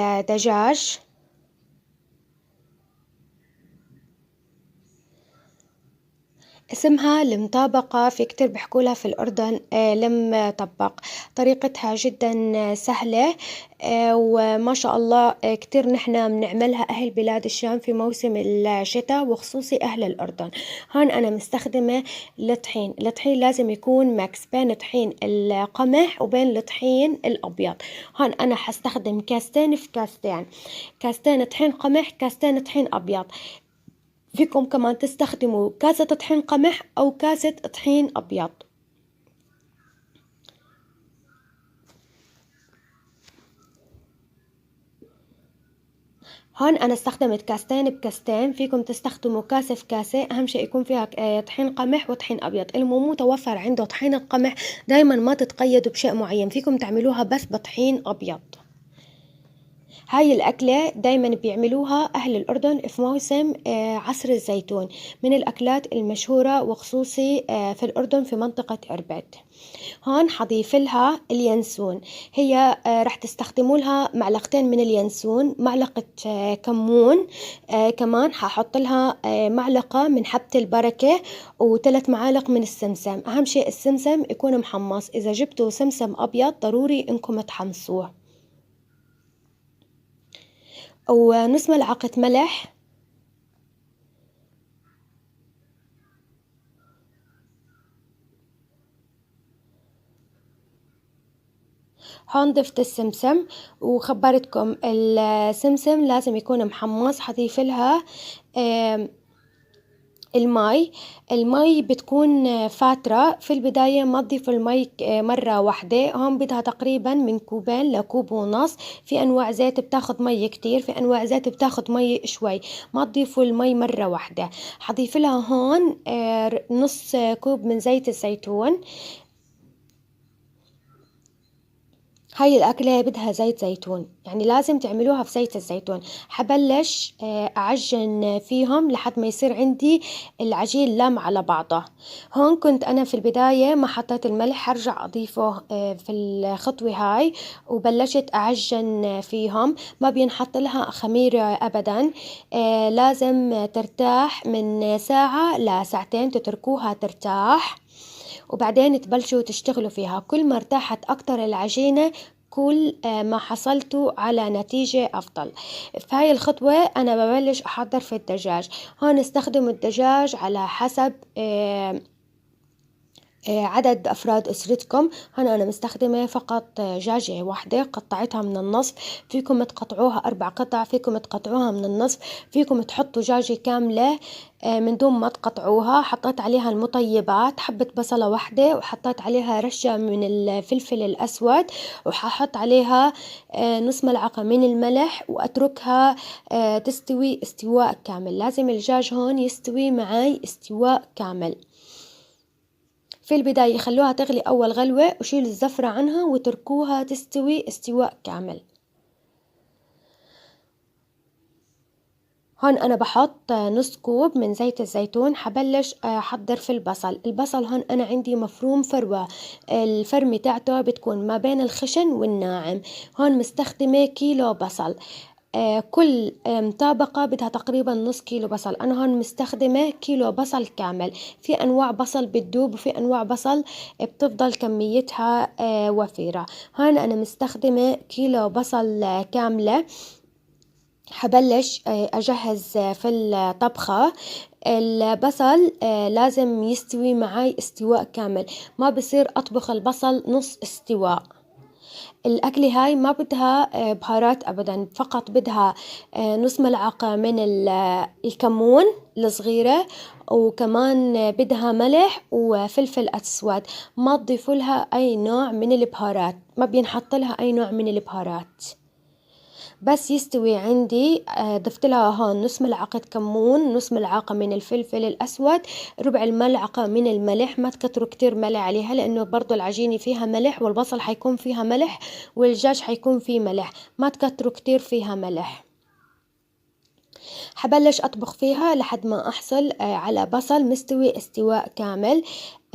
دجاج، اسمها المطابقة، في كتير بيحكولها في الأردن المطبق. طريقتها جدا سهلة، وما شاء الله كتير نحنا بنعملها أهل بلاد الشام في موسم الشتاء، وخصوصي أهل الأردن. هون أنا مستخدمة الطحين. الطحين لازم يكون ماكس بين طحين القمح وبين الطحين الأبيض. هون أنا حستخدم كاستين في كاستين، كاستين طحين قمح، كاستين طحين أبيض. فيكم كمان تستخدموا كاسة طحين قمح أو كاسة طحين أبيض. هون أنا استخدمت كاستين بكاستين، فيكم تستخدموا كاسة في كاسة. أهم شيء يكون فيها طحين قمح وطحين أبيض. اللي مو متوفر عنده طحين القمح دايما ما تتقيدوا بشيء معين، فيكم تعملوها بس بطحين أبيض. هاي الأكلة دايما بيعملوها أهل الأردن في موسم عصر الزيتون، من الأكلات المشهورة وخصوصي في الأردن في منطقة عربد. هون حضيف لها اليانسون. هي رح تستخدموا لها معلقتين من اليانسون، معلقة كمون، كمان ححط لها معلقة من حبة البركة، و3 معالق من السمسم. أهم شيء السمسم يكون محمص، إذا جبتوا سمسم أبيض ضروري إنكم تحمصوه. ونص ملعقة ملح، هون ضفت السمسم. وخبرتكم السمسم لازم يكون محمص. حضيف لها المي بتكون فاترة في البداية، ما تضيفوا المي مرة واحدة. هون بدها تقريبا من كوبين لكوب ونص. في أنواع زيت بتاخد مي كتير، في أنواع زيت بتاخد مي شوي، ما تضيفوا المي مرة واحدة. حضيف لها هون نص كوب من زيت الزيتون. هاي الأكلة بدها زيت زيتون، يعني لازم تعملوها في زيت الزيتون. حبلش أعجن فيهم لحد ما يصير عندي العجين لام على بعضه. هون كنت أنا في البداية ما حطيت الملح، حرجع أضيفه في الخطوة هاي. وبلشت أعجن فيهم. ما بينحط لها خميرة أبدا، لازم ترتاح من ساعة لساعتين، تتركوها ترتاح وبعدين تبلشوا تشتغلوا فيها. كل ما ارتاحت أكتر العجينة كل ما حصلتوا على نتيجة أفضل. في هاي الخطوة أنا ببلش أحضر في الدجاج. هون استخدم الدجاج على حسب عدد أفراد أسرتكم. هنا أنا مستخدمة فقط دجاجة واحدة، قطعتها من النصف. فيكم تقطعوها 4 قطع، فيكم تقطعوها من النصف، فيكم تحطوا دجاجة كاملة من دون ما تقطعوها. حطيت عليها المطيبات، حبة بصلة واحدة، وحطيت عليها رشة من الفلفل الأسود، وححط عليها نص ملعقة من الملح، وأتركها تستوي استواء كامل. لازم الدجاج هون يستوي معي استواء كامل. في البداية خلوها تغلي أول غلوة، وشيلوا الزفرة عنها وتركوها تستوي استواء كامل. هون أنا بحط نص كوب من زيت الزيتون. حبلش أحضر في البصل. البصل هون أنا عندي مفروم فروة، الفرمة تاعته بتكون ما بين الخشن والناعم. هون مستخدمة كيلو بصل. كل طابقة بدها تقريبا نص كيلو بصل. أنا هون مستخدمة كيلو بصل كامل. في أنواع بصل بتدوب، وفي أنواع بصل بتفضل كميتها وفيرة. هون أنا مستخدمة كيلو بصل كاملة. حبلش أجهز في الطبخة. البصل لازم يستوي معي استواء كامل، ما بصير أطبخ البصل نص استواء. الأكلة هاي ما بدها بهارات أبدا، فقط بدها نص ملعقة من الكمون الصغيرة، وكمان بدها ملح وفلفل أسود. ما تضيفوا لها أي نوع من البهارات، ما بينحط لها أي نوع من البهارات. بس يستوي عندي ضفت لها هون نص ملعقة كمون، نص ملعقة من الفلفل الأسود، ربع الملعقة من الملح. ما تكتروا كتير ملح عليها، لأنه برضو العجينة فيها ملح، والبصل حيكون فيها ملح، والدجاج حيكون فيه ملح. ما تكتروا كتير فيها ملح. حبلش أطبخ فيها لحد ما أحصل على بصل مستوي استواء كامل.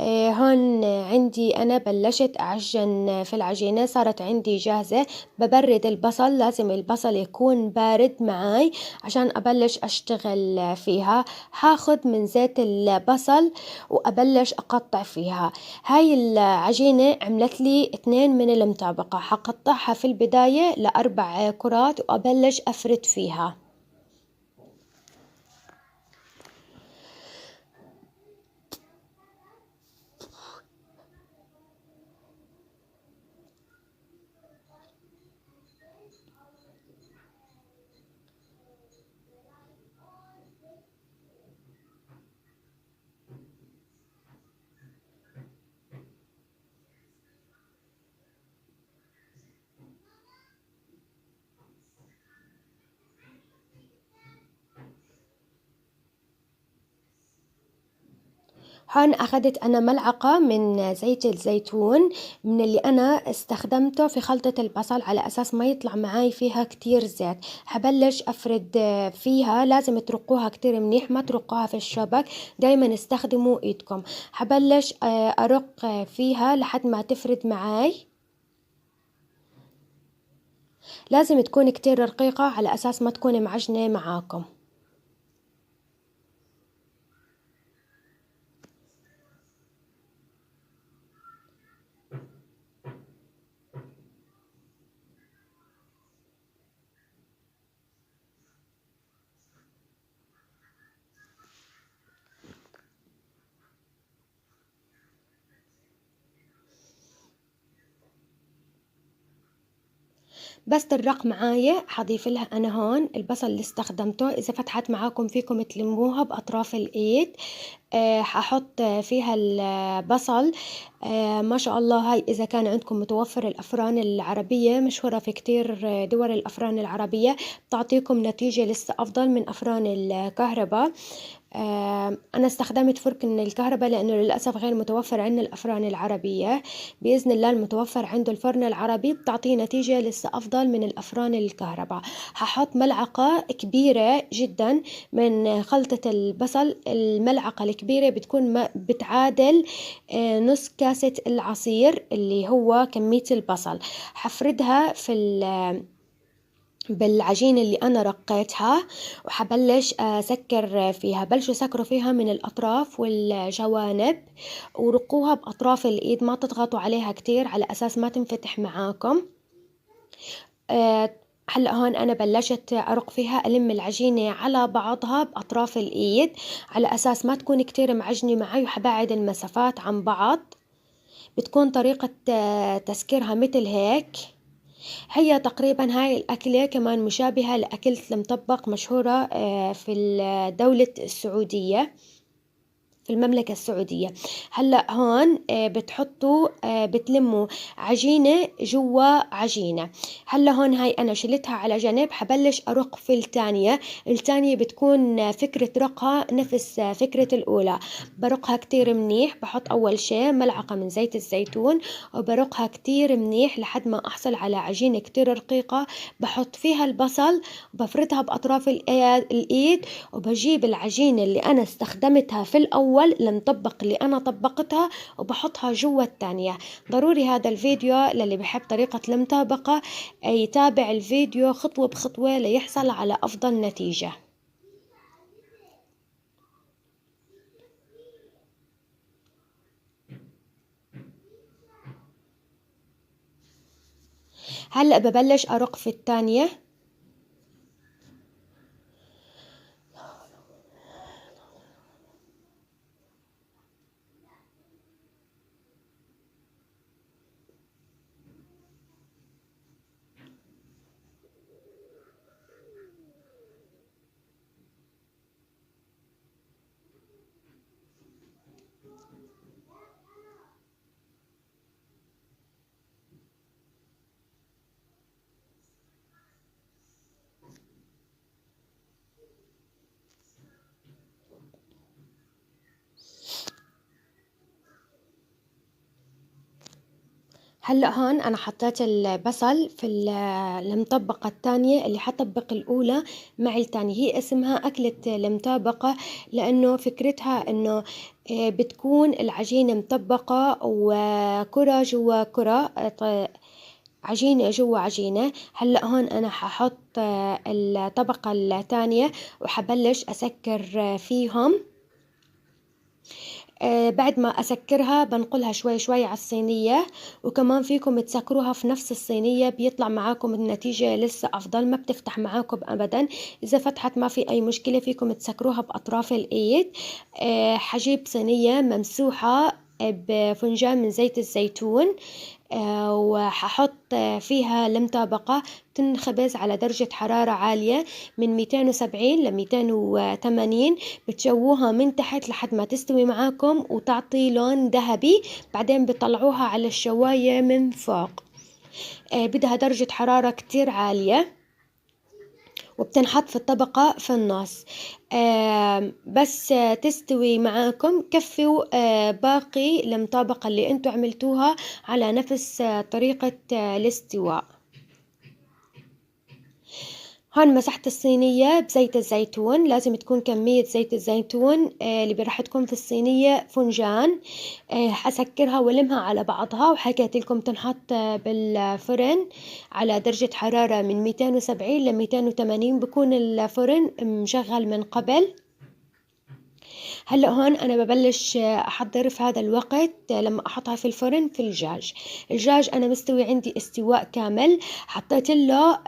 هون عندي أنا بلشت أعجن في العجينة، صارت عندي جاهزة. ببرد البصل، لازم البصل يكون بارد معاي عشان أبلش أشتغل فيها. هاخد من زيت البصل وأبلش أقطع فيها. هاي العجينة عملت لي 2 من المطابقة، حقطعها في البداية ل4 كرات وأبلش أفرد فيها. هون أخدت أنا ملعقة من زيت الزيتون من اللي أنا استخدمته في خلطة البصل على أساس ما يطلع معاي فيها كتير زيت. حبلش أفرد فيها، لازم ترقوها كتير منيح، ما ترقوها في الشبك، دايما استخدموا إيدكم. حبلش أرق فيها لحد ما تفرد معاي. لازم تكون كتير رقيقة على أساس ما تكون معجنة معاكم. بس تدرق معايا حضيف لها أنا هون البصل اللي استخدمته. إذا فتحت معاكم فيكم تلموها بأطراف الإيد. هحط فيها البصل. ما شاء الله، هاي إذا كان عندكم متوفر الأفران العربية، مشهورة في كتير دول الأفران العربية، بتعطيكم نتيجة لسه أفضل من أفران الكهرباء. أنا استخدمت فرن الكهرباء لأنه للأسف غير متوفر عندنا الأفران العربية. بإذن الله المتوفر عنده الفرن العربي بتعطيه نتيجة لسه أفضل من الأفران الكهرباء. هحط ملعقة كبيرة جدا من خلطة البصل. الملعقة الكبيرة بتكون بتعادل نص كاسة العصير اللي هو كمية البصل. حفردها بالعجينة اللي أنا رقيتها، وحبلش أسكر فيها. بلشوا سكروا فيها من الأطراف والجوانب، ورقوها بأطراف الإيد، ما تضغطوا عليها كتير على أساس ما تنفتح معاكم. هلأ هون أنا بلشت أرق فيها، ألم العجينة على بعضها بأطراف الإيد على أساس ما تكون كتير معجنة معي، وحبعد المسافات عن بعض. بتكون طريقة تسكيرها مثل هيك. هي تقريبا هاي الأكلة كمان مشابهة لأكلة المطبق، مشهورة في دولة السعودية، في المملكة السعودية. هلأ هون بتحطوا بتلموا عجينة جوا عجينة. هلأ هون هاي أنا شلتها على جنب، حبلش أرق في التانية بتكون فكرة رقها نفس فكرة الأولى. برقها كتير منيح، بحط أول شي ملعقة من زيت الزيتون، وبرقها كتير منيح لحد ما أحصل على عجينة كتير رقيقة. بحط فيها البصل وبفردها بأطراف الإيد، وبجيب العجينة اللي أنا استخدمتها في الأول، المطبق اللي أنا طبقتها، وبحطها جوا التانية. ضروري هذا الفيديو للي بحب طريقة المطابقة يتابع الفيديو خطوة بخطوة ليحصل على أفضل نتيجة. هلأ ببلش أرق في التانية. هلأ هون أنا حطيت البصل في المطبقة الثانية اللي حطبق الأولى مع الثانية، هي اسمها أكلة المطابقة لأنه فكرتها إنه بتكون العجينة مطبقة وكرة جوا كرة، عجينة جوا عجينة. هلأ هون أنا ححط الطبقة الثانية وحبلش أسكر فيهم. بعد ما أسكرها بنقلها شوي شوي على الصينية، وكمان فيكم تسكروها في نفس الصينية بيطلع معاكم النتيجة لسه أفضل، ما بتفتح معاكم أبدا. إذا فتحت ما في أي مشكلة، فيكم تسكروها بأطراف الإيد. حجيب صينية ممسوحة بفنجان من زيت الزيتون، وححط فيها المطابقة تنخبز على درجة حرارة عالية من 270 ل280. بتشووها من تحت لحد ما تستوي معاكم وتعطي لون ذهبي، بعدين بتطلعوها على الشواية من فوق. بدها درجة حرارة كتير عالية، وبتنحط في الطبقة في النص. بس تستوي معاكم كفوا باقي المطابقة اللي انتوا عملتوها على نفس طريقة الاستواء. هون مسحت الصينية بزيت الزيتون، لازم تكون كمية زيت الزيتون اللي راح تكون في الصينية فنجان. حسكرها ولمها على بعضها، وحكيت لكم تنحط بالفرن على درجة حرارة من 270 ل280، بكون الفرن مشغل من قبل. هلأ هون أنا ببلش أحضر في هذا الوقت لما أحطها في الفرن في الدجاج أنا مستوي عندي استواء كامل. حطيت له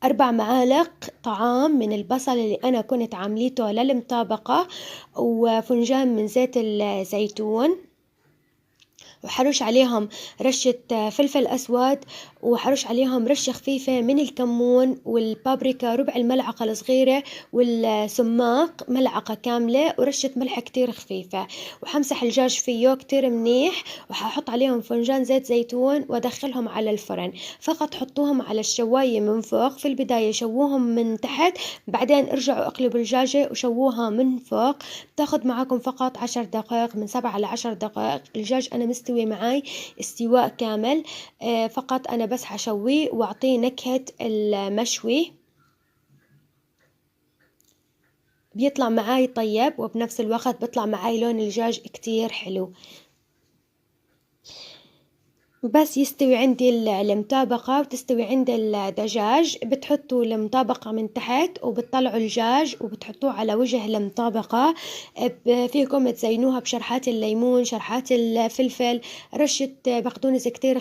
4 معالق طعام من البصل اللي أنا كنت عامليته للمطابقة، وفنجان من زيت الزيتون، وحرش عليهم رشة فلفل أسود، وحرش عليهم رشة خفيفة من الكمون والبابريكا، ربع الملعقة الصغيرة، والسماق ملعقة كاملة، ورشة ملح كتير خفيفة. وحمسح الدجاج فيه كتير منيح، وححط عليهم فنجان زيت زيتون وأدخلهم على الفرن. فقط حطوهم على الشواية من فوق في البداية، شووهم من تحت، بعدين ارجعوا اقلبوا الدجاجة وشووها من فوق. بتاخد معاكم فقط 10 دقائق، من 7 ل10 دقائق. الدجاج أنا مستوي معاي استواء كامل. فقط أنا بس حشويه وأعطيه نكهة المشوي، بيطلع معاي طيب، وبنفس الوقت بيطلع معاي لون الدجاج كتير حلو. بس يستوي عندي المطابقة وتستوي عند الدجاج، بتحطوا المطابقة من تحت وبتطلعوا الدجاج وبتحطوه على وجه المطابقة. فيكم تزينوها بشرحات الليمون، شرحات الفلفل، رشة بقدونس كتير